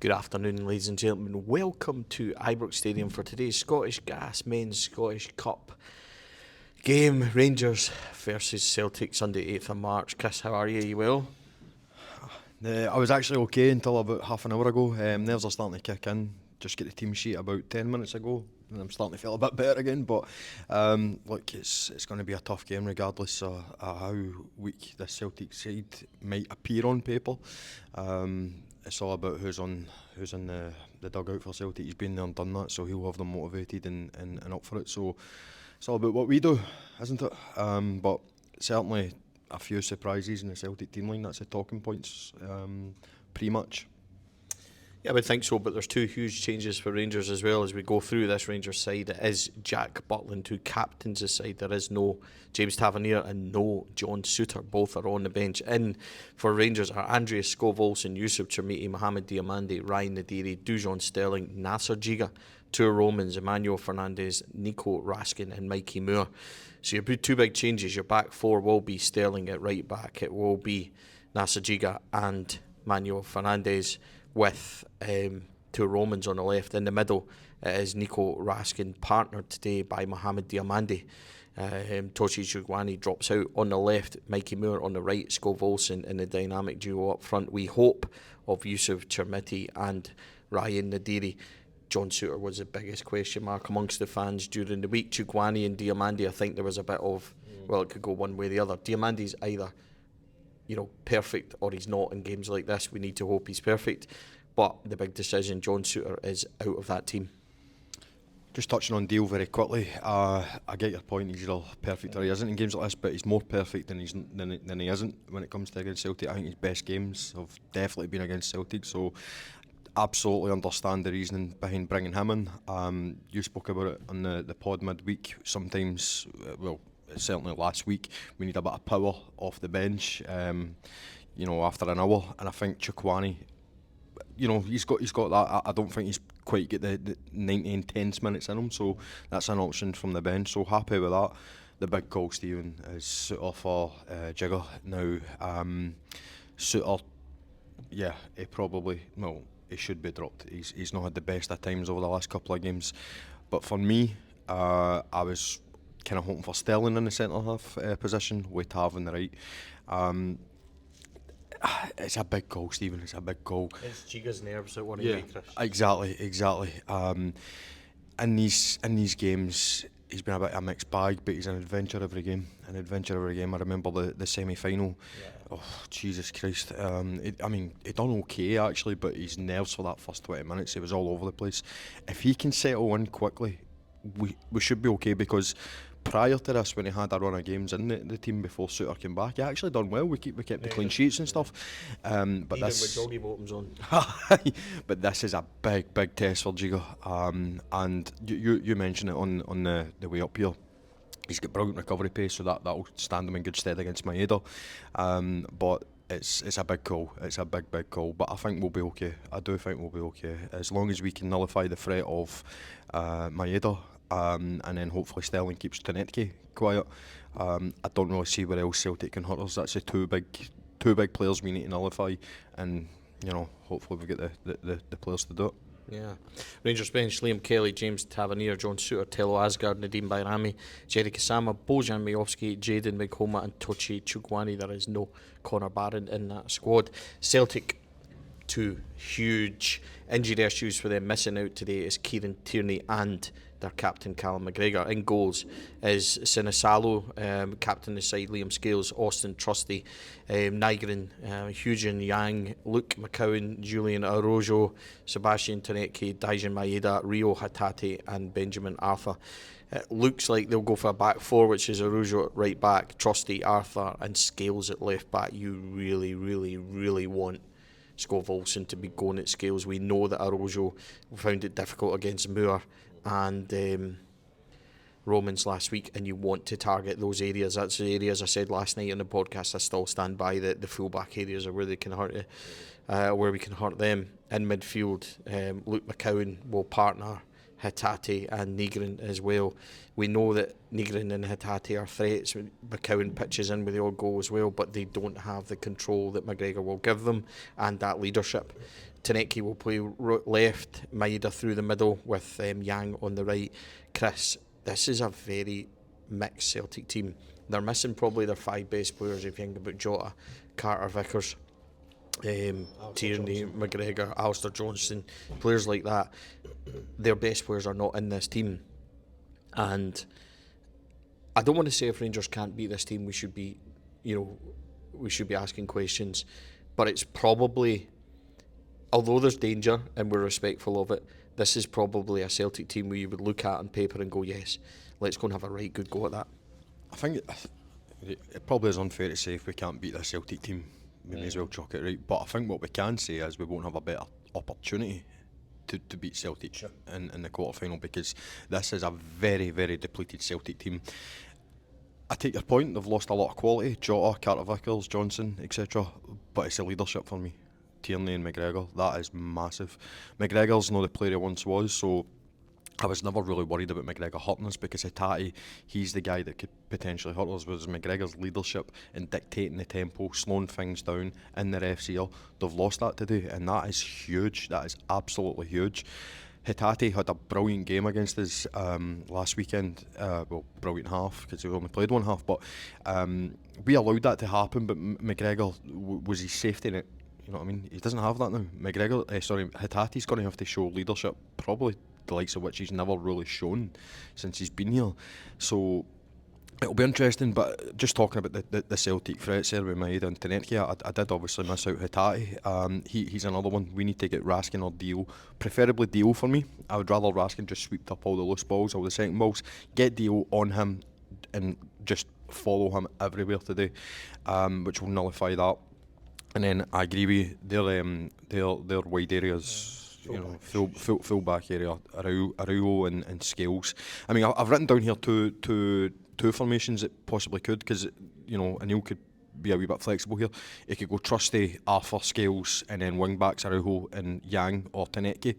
Good afternoon, ladies and gentlemen. Welcome to Ibrox Stadium for today's Scottish Gas Men's Scottish Cup game. Rangers versus Celtic, Sunday 8th of March. Chris, how are you? You well? I was actually okay until about half an hour ago. Nerves are starting to kick in. Just get the team sheet about 10 minutes ago, and I'm starting to feel a bit better again. But look, it's going to be a tough game regardless of how weak the Celtic side might appear on paper. It's all about who's in the dugout for Celtic. He's been there and done that, so he'll have them motivated and up for it. So it's all about what we do, isn't it? But certainly a few surprises in the Celtic team line. That's the talking points pre-match. Yeah, I would think so, but there's two huge changes for Rangers as well as we go through this Rangers side. It is Jack Butland who captains the side. There is no James Tavernier and no John Souttar. Both are on the bench. In for Rangers are Andreas Skov-Olsen, Yusuf Chermiti, Mohamed Diamande, Ryan Nadiri, Dujon Sterling, Nasser Giga, two Romans, Emmanuel Fernandez, Nico Raskin and Mikey Moore. So your two big changes. Your back four will be Sterling at right back. It will be Nasser Giga and Manuel Fernandez, with two Romans on the left. In the middle is Nico Raskin, partnered today by Mohamed Diamande. Toshi Chugwani drops out on the left, Mikey Moore on the right, Skov-Olsen in the dynamic duo up front. We hope of Yusuf Chermiti and Ryan Nadiri. John Souttar was the biggest question mark amongst the fans during the week. Chugwani and Diamande, I think there was a bit of, well, it could go one way or the other. Diamande's either perfect or he's not in games like this. We need to hope he's perfect. But the big decision, John Souttar is out of that team. Just touching on Deal very quickly, I get your point. He's either perfect or he isn't in games like this, but he's more perfect than he isn't when it comes to against Celtic. I think his best games have definitely been against Celtic, so absolutely understand the reasoning behind bringing him in. You spoke about it on the pod midweek. Sometimes, certainly last week, we need a bit of power off the bench, after an hour. And I think Chugwani, he's got that. I don't think he's quite get the 90 intense minutes in him, so that's an option from the bench. So happy with that. The big call, Stephen, is Souttar for Jigger. Now, Souttar, he should be dropped. He's not had the best of times over the last couple of games. But for me, I was kind of hoping for Sterling in the centre half position with Tav on the right. It's a big goal, Stephen. It's a big goal. It's Giga's nerves that worry me, Chris. Exactly. In these games, he's been a bit of a mixed bag, but he's an adventure every game. I remember the semi-final. Yeah. Oh, Jesus Christ. He done okay, actually, but his nerves for that first 20 minutes, he was all over the place. If he can settle in quickly, we should be okay, because prior to this, when he had a run of games in the team before Souttar came back, he actually done well. We kept the clean sheets and stuff. But even with doggy bottoms on. But this is a big test for Giga. And you mentioned it on the way up here. He's got brilliant recovery pace, so that'll stand him in good stead against Maeda. But it's a big call. It's a big call. But I think we'll be okay. I do think we'll be okay, as long as we can nullify the threat of Maeda. And then hopefully Sterling keeps Tonetke quiet. I don't really see where else Celtic can hurt us. That's the two big players we need to nullify, and hopefully we get the players to do it. Yeah. Rangers bench: Liam Kelly, James Tavernier, John Souttar, Tello Asgard, Nadeem Bayrami, Jerry Gassama, Bojan Majowski, Jayden Mighoma and Tochi Chugwani. There is no Connor Barron in that squad. Celtic, two huge injury issues for them. Missing out today is Kieran Tierney and their captain Callum McGregor. In goals is Sinisalo, captain the side, Liam Scales, Austin Trusty, Nygren, Huijin Yang, Luke McCowan, Julian Araujo, Sebastian Tonetke, Daijin Maeda, Rio Hatate and Benjamin Arthur. It looks like they'll go for a back four, which is Araujo at right back, Trusty, Arthur and Scales at left back. You really want Skov-Olsen to be going at Scales. We know that Araujo found it difficult against Moore and Romans last week, and you want to target those areas. That's the areas I said last night on the podcast. I still stand by the full-back areas are where they can hurt where we can hurt them. In midfield, Luke McCowan will partner Hatate and Negrin as well. We know that Negrin and Hatate are threats. McCowan pitches in with the odd goal as well, but they don't have the control that McGregor will give them and that leadership. Taneki will play left, Maeda through the middle with Yang on the right. Chris, this is a very mixed Celtic team. They're missing probably their 5 best players if you think about Jota, Carter Vickers, Tierney, McGregor, Alistair Johnston, players like that. Their best players are not in this team, and I don't want to say if Rangers can't beat this team we should be asking questions, but it's probably, although there's danger and we're respectful of it, this is probably a Celtic team where you would look at on paper and go, yes, let's go and have a right good go at that. I think it probably is unfair to say if we can't beat this Celtic team we may as well chalk it right, but I think what we can say is we won't have a better opportunity to beat Celtic in the quarter final, because this is a very, very depleted Celtic team. I take your point, they've lost a lot of quality, Jota, Carter Vickers, Johnson, etc., but it's the leadership for me. Tierney and McGregor, that is massive. McGregor's not the player he once was, so I was never really worried about McGregor hurting us, because Hatate, he's the guy that could potentially hurt us. Whereas McGregor's leadership in dictating the tempo, slowing things down in the ref's ear, they've lost that today, and that is huge. That is absolutely huge. Hatate had a brilliant game against us last weekend. Brilliant half, because he only played one half, but we allowed that to happen. But McGregor was his safety net. You know what I mean? He doesn't have that now. Hatate's going to have to show leadership, probably the likes of which he's never really shown since he's been here. So it'll be interesting. But just talking about the Celtic threats there with Maeda and Taneki, I did obviously miss out Hatate. He's another one. We need to get Raskin or Deal, preferably Deal for me. I would rather Raskin just sweep up all the loose balls, all the second balls, get Deal on him and just follow him everywhere today, which will nullify that. And then I agree with their wide areas, full back area, Araujo and Scales. I mean, I've written down here two formations that possibly could, because Anil could be a wee bit flexible here. He could go Trusty, Arthur, Scales, and then wing backs Araujo and Yang or Taneki.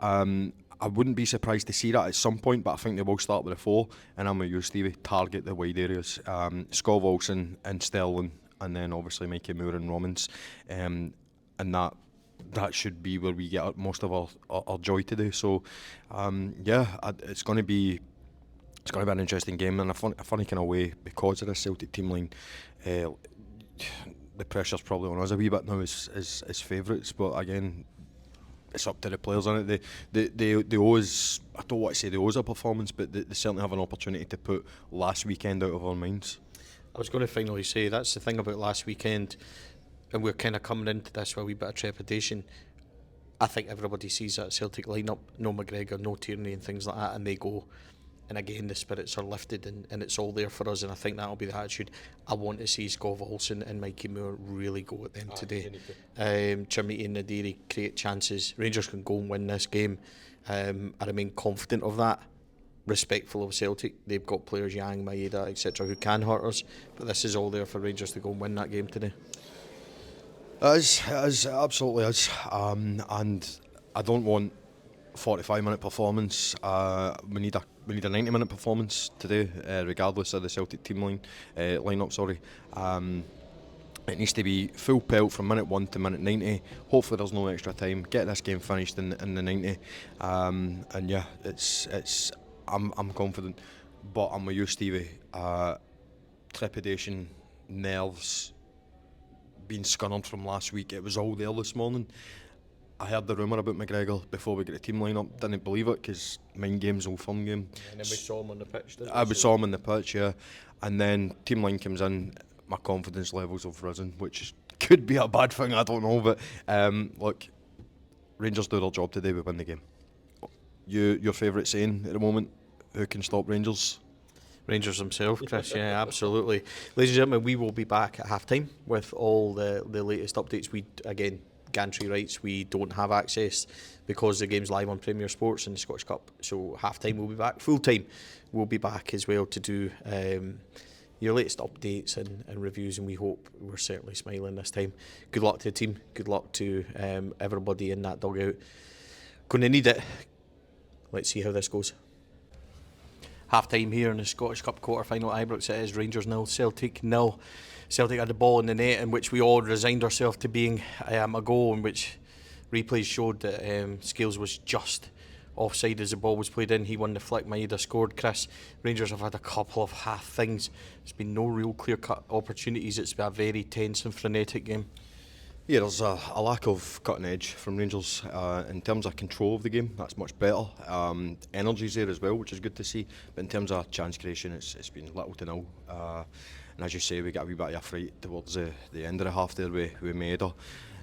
I wouldn't be surprised to see that at some point, but I think they will start with a 4, and I'm with you, Stevie. Target the wide areas. Scott Wilson and Sterling, and then obviously Mikey Moore and Romans, and that should be where we get most of our joy today. So it's going to be an interesting game, and a funny kind of way, because of the Celtic team line. The pressure's probably on us a wee bit now as favourites, but again, it's up to the players, isn't it? They always, I don't want to say they owe us a performance, but they certainly have an opportunity to put last weekend out of our minds. I was going to finally say, that's the thing about last weekend, and we're kind of coming into this with a wee bit of trepidation. I think everybody sees that Celtic lineup, no McGregor, no Tierney and things like that, and they go, and again the spirits are lifted and it's all there for us, and I think that'll be the attitude. I want to see Skov Olsen and Mikey Moore really go at them today. Chermiti and Nadiri create chances. Rangers can go and win this game. I remain confident of that. Respectful of Celtic, they've got players, Yang, Maeda, etc., who can hurt us, but this is all there for Rangers to go and win that game today. It is, absolutely is, and I don't want 45-minute performance. We need a 90-minute performance today, regardless of the Celtic team lineup. It needs to be full pelt from minute 1 to minute 90. Hopefully there's no extra time. Get this game finished in the 90. And yeah, I'm confident, but I'm with you, Stevie. Trepidation, nerves, being scunnered from last week. It was all there this morning. I heard the rumour about McGregor before we got the team line up. Didn't believe it, because mind game's all fun game. And then we saw him on the pitch, didn't we? We saw him on the pitch, yeah. And then team line comes in, my confidence levels have risen, which could be a bad thing, I don't know. But look, Rangers do their job today, we win the game. Your favourite saying at the moment, who can stop Rangers? Rangers himself, Chris, yeah, absolutely. Ladies and gentlemen, we will be back at half-time with all the latest updates. Again, gantry rights, we don't have access because the game's live on Premier Sports and the Scottish Cup. So half-time we'll be back. Full-time we'll be back as well to do your latest updates and reviews, and we hope we're certainly smiling this time. Good luck to the team. Good luck to everybody in that dugout. Going to need it. let's see how this goes. Half time here in the Scottish Cup quarter final at Ibrox. It is Rangers 0, Celtic 0. Celtic had the ball in the net, in which we all resigned ourselves to being a goal, in which replays showed that Scales was just offside as the ball was played in. He won the flick. Maeda scored. Chris, Rangers have had a couple of half things. There's been no real clear-cut opportunities. It's been a very tense and frenetic game. Yeah, there's a lack of cutting edge from Rangers in terms of control of the game. That's much better. Energy's there as well, which is good to see. But in terms of chance creation, it's been little to nil. And as you say, we got a wee bit of a fright towards the end of the half there with Maeda.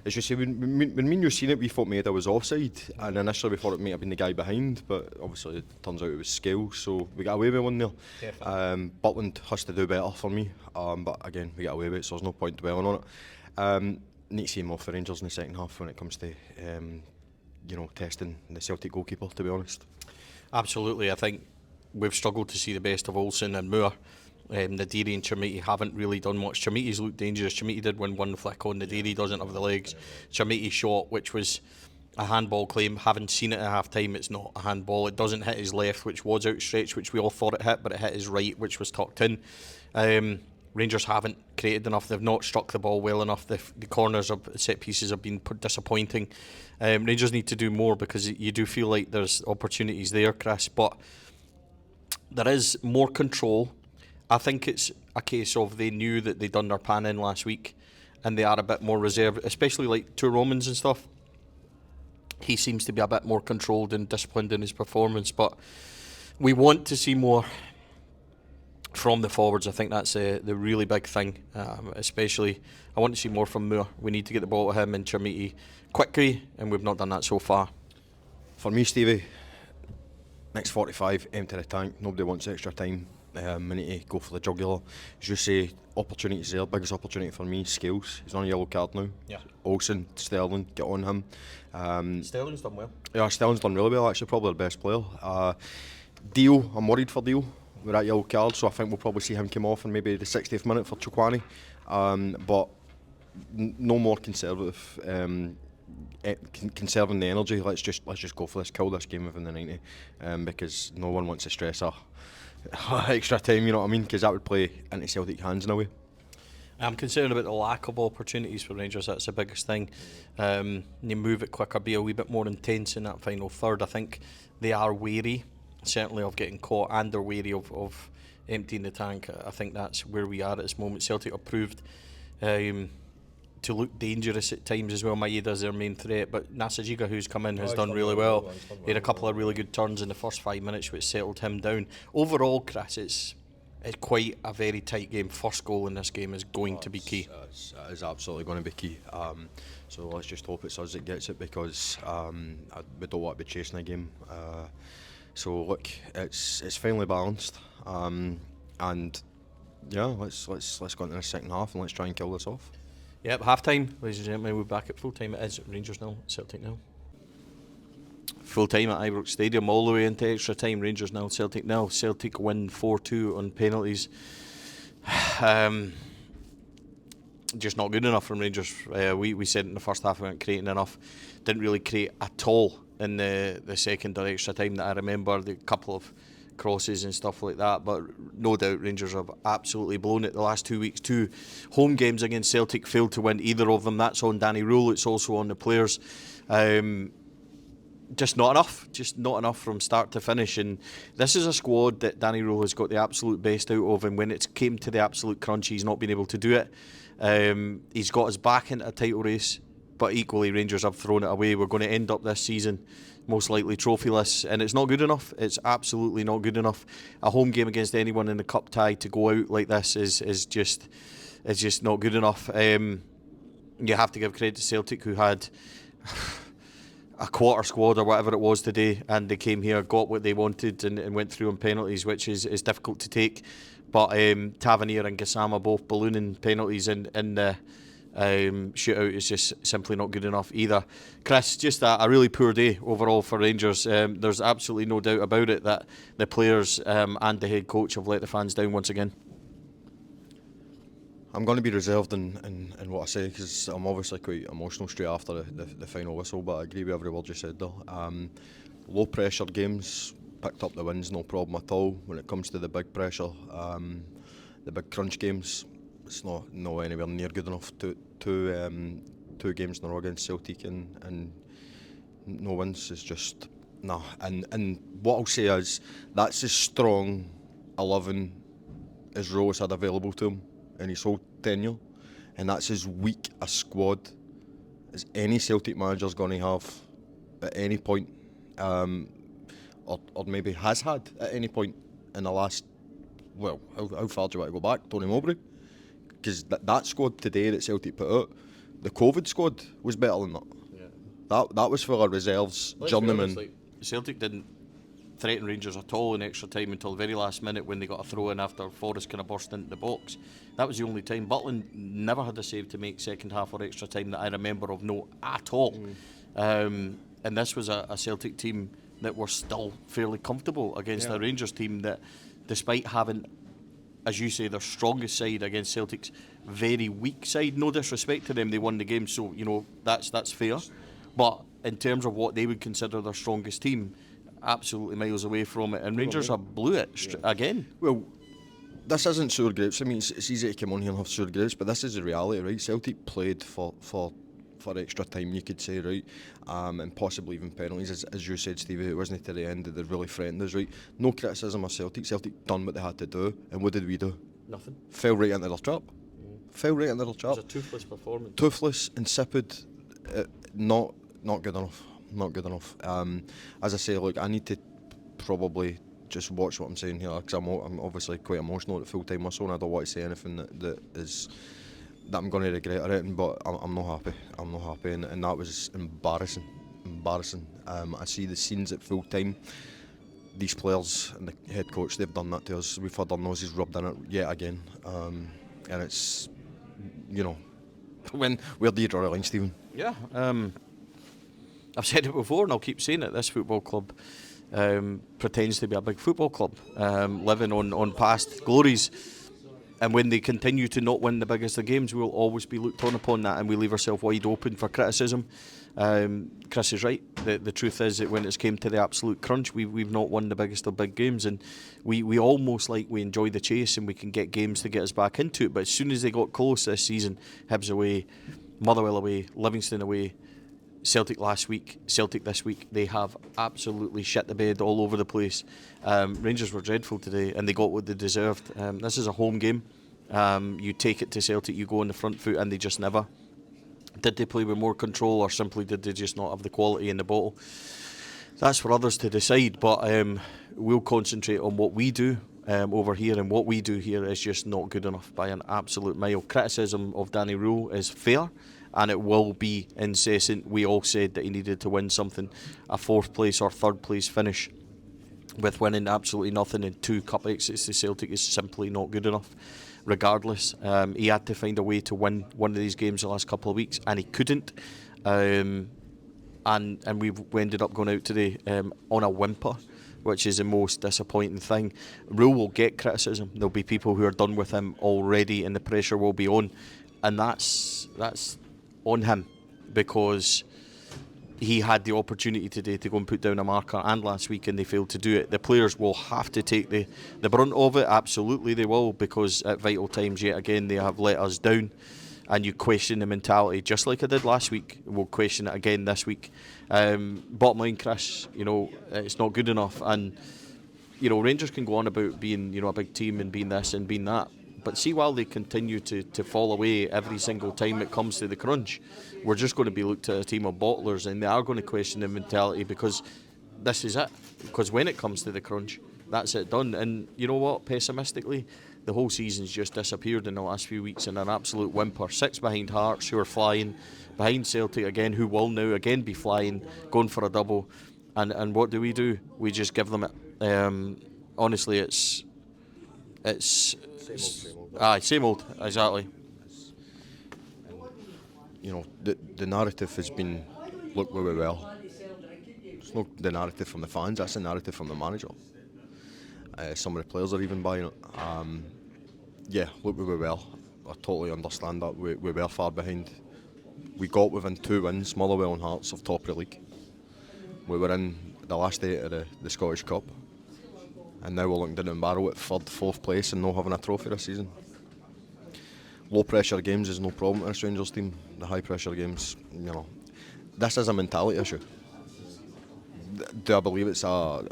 As you say, when me and you seen it, we thought Maeda was offside, and initially we thought it might have been the guy behind, but obviously it turns out it was Scales, so we got away with one there. Butland has to do better for me, but again, we got away with it, so there's no point dwelling on it. Need to see him off the Rangers in the second half when it comes to testing the Celtic goalkeeper, to be honest. Absolutely, I think we've struggled to see the best of Olsen and Moore. Nadiri and Chermiti haven't really done much. Chermiti's looked dangerous. Chermiti did win one flick on. Nadiri doesn't have the legs. Chermiti shot, which was a handball claim. Having seen it at half time, it's not a handball. It doesn't hit his left, which was outstretched, which we all thought it hit, but it hit his right, which was tucked in. Rangers haven't created enough. They've not struck the ball well enough. The corners of set pieces have been disappointing. Rangers need to do more, because you do feel like there's opportunities there, Chris, but there is more control. I think it's a case of they knew that they'd done their pan in last week, and they are a bit more reserved, especially like to Romans and stuff. He seems to be a bit more controlled and disciplined in his performance, but we want to see more from the forwards. I think that's the really big thing. Especially, I want to see more from Moore. We need to get the ball to him and Chermiti quickly, and we've not done that so far. For me, Stevie, next 45, empty the tank. Nobody wants extra time. We need to go for the jugular. As you say, opportunities there. Biggest opportunity for me, Scales. He's on a yellow card now. Yeah. Olsen, Sterling, get on him. Sterling's done well. Yeah, Sterling's done really well, actually, probably the best player. Deal, I'm worried for Deal with that yellow card, so I think we'll probably see him come off in maybe the 60th minute for Chukwani. But no more conservative. Conserving the energy. Let's just go for this, kill this game within the 90, because no one wants to stress extra time, you know what I mean, because that would play into Celtic hands in a way. I'm concerned about the lack of opportunities for Rangers. That's the biggest thing. You move it quicker, be a wee bit more intense in that final third. I think they are wary, certainly, of getting caught, and they're wary of emptying the tank. I think that's where we are at this moment. Celtic have proved to look dangerous at times as well. Maeda's their main threat, but Nasajiga, who's come in, has done really well. He had a couple of really good turns in the first 5 minutes, which settled him down. Overall, Chris, it's quite a very tight game. First goal in this game is going to be key. It is absolutely going to be key. So let's just hope it's us that gets it, because we don't want to be chasing a game. So look, it's finally balanced, and yeah, let's go into the second half and let's try and kill this off. Yep, half time, ladies and gentlemen. We're back at full time. It is Rangers 0, Celtic 0. Full time at Ibrox Stadium, all the way into extra time. Rangers 0, Celtic 0. Celtic win 4-2 on penalties. Just not good enough from Rangers. We said in the first half we weren't creating enough. Didn't really create at all in the second or extra time that I remember. The couple of crosses and stuff like that, but no doubt Rangers have absolutely blown it the last 2 weeks. 2 home games against Celtic, failed to win either of them. That's on Danny Rule, it's also on the players. Just not enough from start to finish, and this is a squad that Danny Rule has got the absolute best out of, and when it came to the absolute crunch, he's not been able to do it. He's got us back into a title race, but equally Rangers have thrown it away. We're going to end up this season most likely trophyless, and it's not good enough. It's absolutely not good enough. A home game against anyone in the cup tie to go out like this is just not good enough. You have to give credit to Celtic, who had a quarter squad or whatever it was today, and they came here, got what they wanted, and went through on penalties, which is difficult to take. But Tavernier and Gassama both ballooning penalties in the shootout is just simply not good enough either. Chris, just a really poor day overall for Rangers. There's absolutely no doubt about it that the players and the head coach have let the fans down once again. I'm going to be reserved in what I say, because I'm obviously quite emotional straight after the final whistle, but I agree with every word you said there. low pressure games, picked up the wins, no problem at all. When it comes to the big pressure, the big crunch games, it's not anywhere near good enough. Two games in a row against Celtic and no wins is just nah. And what I'll say is that's as strong 11 as Rose had available to him in his whole tenure, and that's as weak a squad as any Celtic manager's going to have at any point, or maybe has had at any point in the last. Well, how far do you want to go back? Tony Mowbray, because that squad today that Celtic put out, the COVID squad was better than that. Yeah. That was full of reserves, journeymen. Like, Celtic didn't threaten Rangers at all in extra time until the very last minute when they got a throw in after Forrest kind of burst into the box. That was the only time. Butland never had a save to make second half or extra time that I remember of note at all. And this was a Celtic team that were still fairly comfortable against a Rangers team that, despite having, as you say, their strongest side against Celtic's very weak side, no disrespect to them, they won the game, so that's fair. But in terms of what they would consider their strongest team, absolutely miles away from it, and Rangers have blew it again. Well, this isn't sour grapes. I mean, it's easy to come on here and have sour grapes, but this is the reality, right? Celtic played for extra time, you could say, right, and possibly even penalties, as you said, Stevie. It wasn't to the end that they really threatened us, right? No criticism of Celtic. Celtic done what they had to do, and what did we do? Nothing. Fell right into their trap. Fell right into their trap. It was a toothless performance. Toothless, insipid, not good enough. Not good enough. As I say, look, I need to probably just watch what I'm saying here, because I'm obviously quite emotional at Fulltime Muscle, and I don't want to say anything that I'm going to regret or anything, but I'm not happy. I'm not happy, and that was embarrassing. I see the scenes at Fulltime. These players and the head coach, they've done that to us. We've had our noses rubbed in it yet again, and it's, where do you draw the line, Stephen? Yeah. I've said it before and I'll keep saying it. This football club pretends to be a big football club, living on past glories. And when they continue to not win the biggest of games, we'll always be looked on upon that, and we leave ourselves wide open for criticism. Chris is right. The truth is that when it's came to the absolute crunch, we've not won the biggest of big games, and we almost like we enjoy the chase and we can get games to get us back into it. But as soon as they got close this season, Hibs away, Motherwell away, Livingston away, Celtic last week, Celtic this week, they have absolutely shit the bed all over the place. Rangers were dreadful today, and they got what they deserved. This is a home game. You take it to Celtic, you go on the front foot, and they just never. Did they play with more control, or simply did they just not have the quality in the bottle? That's for others to decide, but we'll concentrate on what we do over here, and what we do here is just not good enough by an absolute mile. Criticism of Danny Rule is fair, and it will be incessant. We all said that he needed to win something. A fourth place or third place finish with winning absolutely nothing and 2 cup exits to Celtic is simply not good enough. Regardless, he had to find a way to win one of these games the last couple of weeks, and he couldn't. And we ended up going out today on a whimper, which is the most disappointing thing. Rule will get criticism. There'll be people who are done with him already, and the pressure will be on, and that's on him, because he had the opportunity today to go and put down a marker, and last week, and they failed to do it. The players will have to take the brunt of it. Absolutely they will, because at vital times yet again they have let us down, and you question the mentality just like I did last week. We'll question it again this week. Bottom line, Chris, it's not good enough, and Rangers can go on about being a big team and being this and being that, but see, while they continue to fall away every single time it comes to the crunch, we're just going to be looked at a team of bottlers, and they are going to question the mentality, because this is it. Because when it comes to the crunch, that's it done. And you know what, pessimistically, the whole season's just disappeared in the last few weeks in an absolute whimper. 6 behind Hearts, who are flying, behind Celtic again, who will now again be flying, going for a double. And what do? We just give them it. Honestly, it's same old, exactly. The narrative has been, look, we were well. It's not the narrative from the fans, that's the narrative from the manager. Some of the players are even buying it. Look, we were well. I totally understand that. We were far behind. We got within 2 wins, Motherwell and Hearts, of top of the league. We were in the last 8 of the Scottish Cup, and now we're looking down in barrel at 3rd, 4th place and not having a trophy this season. Low pressure games is no problem in this Rangers team. The high pressure games, this is a mentality issue. Do I believe it's an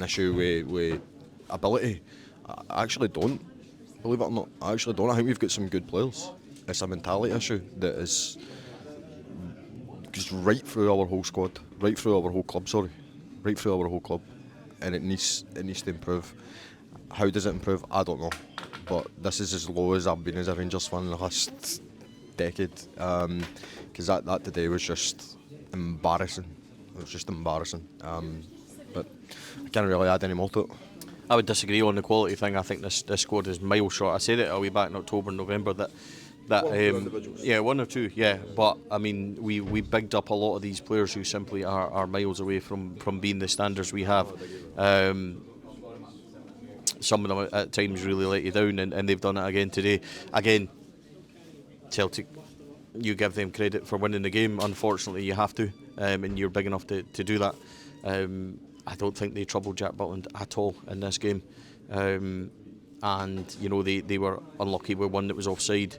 issue with ability? I actually don't. Believe it or not, I actually don't. I think we've got some good players. It's a mentality issue that is just right through our whole squad, right through our whole club. Right through our whole club, and it needs to improve. How does it improve? I don't know, but this is as low as I've been as a Rangers fan in the last decade. Because that today was just embarrassing. It was just embarrassing. But I can't really add any more to it. I would disagree on the quality thing. I think this squad is miles short. I said it a wee back in October, November that one or two, yeah. But I mean, we bigged up a lot of these players who simply are miles away from being the standards we have. Some of them at times really let you down, and they've done it again today. Again, Celtic, you give them credit for winning the game. Unfortunately, you have to, and you're big enough to do that. I don't think they troubled Jack Butland at all in this game. And they were unlucky with one that was offside.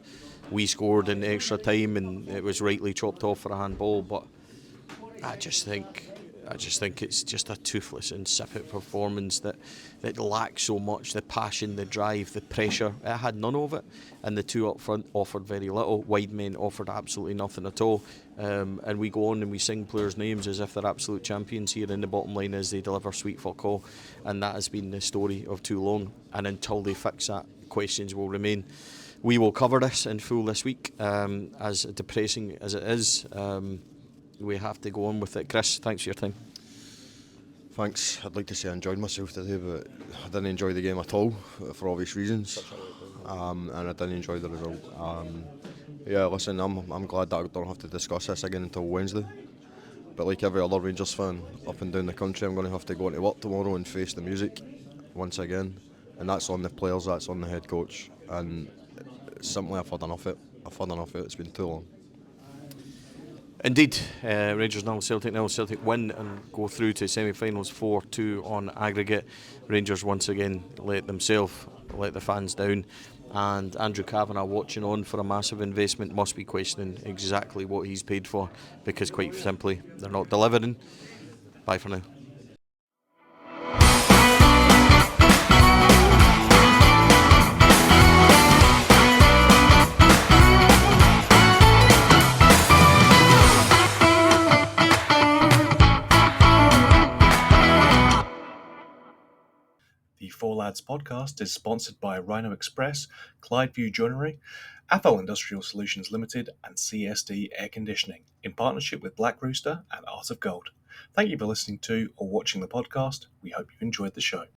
We scored in extra time and it was rightly chopped off for a handball, but I just think it's just a toothless, insipid performance that lacks so much. The passion, the drive, the pressure, it had none of it. And the two up front offered very little. Wide men offered absolutely nothing at all. And we go on and we sing players' names as if they're absolute champions here, and the bottom line is they deliver sweet fuck all. And that has been the story of too long. And until they fix that, questions will remain. We will cover this in full this week. As depressing as it is, we have to go on with it. Chris, thanks for your time. Thanks. I'd like to say I enjoyed myself today, but I didn't enjoy the game at all for obvious reasons, and I didn't enjoy the result. Listen, I'm glad that I don't have to discuss this again until Wednesday. But like every other Rangers fan up and down the country, I'm going to have to go into work tomorrow and face the music once again, and that's on the players, that's on the head coach, and simply I've had enough of it. It's been too long. Indeed, Rangers 0, Celtic 0. Celtic win and go through to semi-finals 4-2 on aggregate. Rangers once again let the fans down, and Andrew Kavanagh, watching on for a massive investment, must be questioning exactly what he's paid for, because quite simply they're not delivering. Bye for now. The Four Lads podcast is sponsored by Rhino Express, Clydeview Joinery, Athol Industrial Solutions Limited, and CSD Air Conditioning, in partnership with Black Rooster and Art of Gold. Thank you for listening to or watching the podcast. We hope you enjoyed the show.